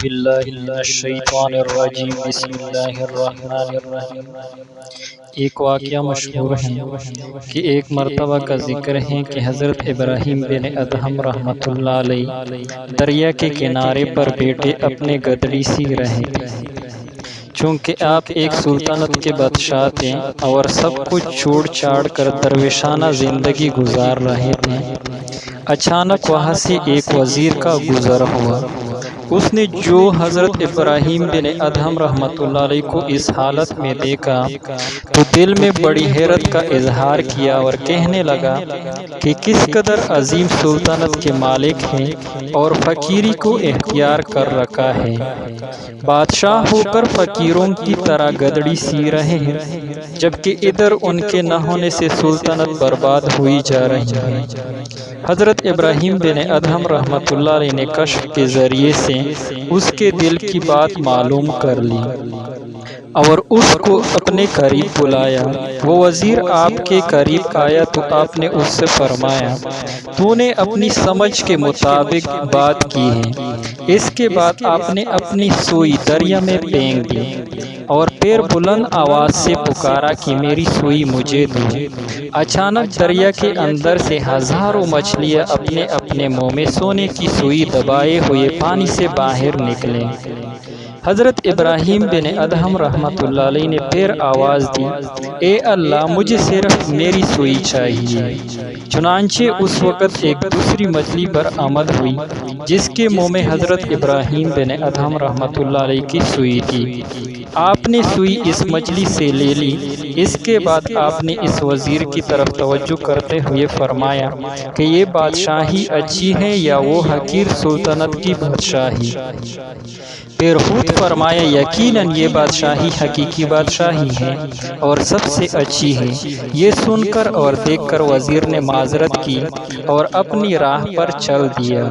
باللہ من الشیطان الرجیم بسم اللہ الرحمن الرحیم۔ ایک واقعہ مشہور ہے کہ ایک مرتبہ کا ذکر ہے کہ حضرت ابراہیم بن ادہم رحمۃ اللہ علیہ دریا کے کنارے پر بیٹھے اپنے گدڑی سی رہے تھے۔ چونکہ آپ ایک سلطنت کے بادشاہ تھے اور سب کچھ چھوڑ چھاڑ کر درویشانہ زندگی گزار رہے تھے، اچانک وہاں سے ایک وزیر کا گزر ہوا۔ اس نے جو حضرت ابراہیم بن ادہم رحمۃ اللہ علیہ کو اس حالت میں دیکھا تو دل میں بڑی حیرت کا اظہار کیا اور کہنے لگا کہ کس قدر عظیم سلطنت کے مالک ہیں اور فقیری کو اختیار کر رکھا ہے۔ بادشاہ ہو کر فقیروں کی طرح گدڑی سی رہے ہیں، جبکہ ادھر ان کے نہ ہونے سے سلطنت برباد ہوئی جا رہی ہے۔ حضرت ابراہیم بن ادہم رحمۃ اللہ علیہ نے کشف کے ذریعے سے اس کے دل کی بات معلوم کر لی اور اس کو اپنے قریب بلایا۔ وہ وزیر آپ کے قریب آیا تو آپ نے اس سے فرمایا، تو نے اپنی سمجھ کے مطابق بات کی ہے۔ اس کے بعد آپ نے اپنی سوئی دریا میں پھینک دی اور پھر بلند آواز سے پکارا کہ میری سوئی مجھے دو۔ اچانک دریا کے اندر سے ہزاروں مچھلیاں اپنے اپنے منہ میں سونے کی سوئی دبائے ہوئے پانی سے باہر نکلے۔ حضرت ابراہیم بن ادہم رحمۃ اللہ علیہ نے پھر آواز دی، اے اللہ، مجھے صرف میری سوئی چاہیے۔ چنانچہ اس وقت ایک دوسری مچھلی برآمد ہوئی جس کے منہ میں حضرت ابراہیم بن ادہم رحمۃ اللہ علیہ کی سوئی تھی۔ آپ نے سوئی اس مچھلی سے لے لی۔ اس کے بعد آپ نے اس وزیر کی طرف توجہ کرتے ہوئے فرمایا کہ یہ بادشاہی اچھی ہے یا وہ حقیر سلطنت کی بادشاہی؟ پھر خود فرمایا، یقیناً یہ بادشاہی حقیقی بادشاہی ہے اور سب سے اچھی ہے۔ یہ سن کر اور دیکھ کر وزیر نے معذرت کی اور اپنی راہ پر چل دیا۔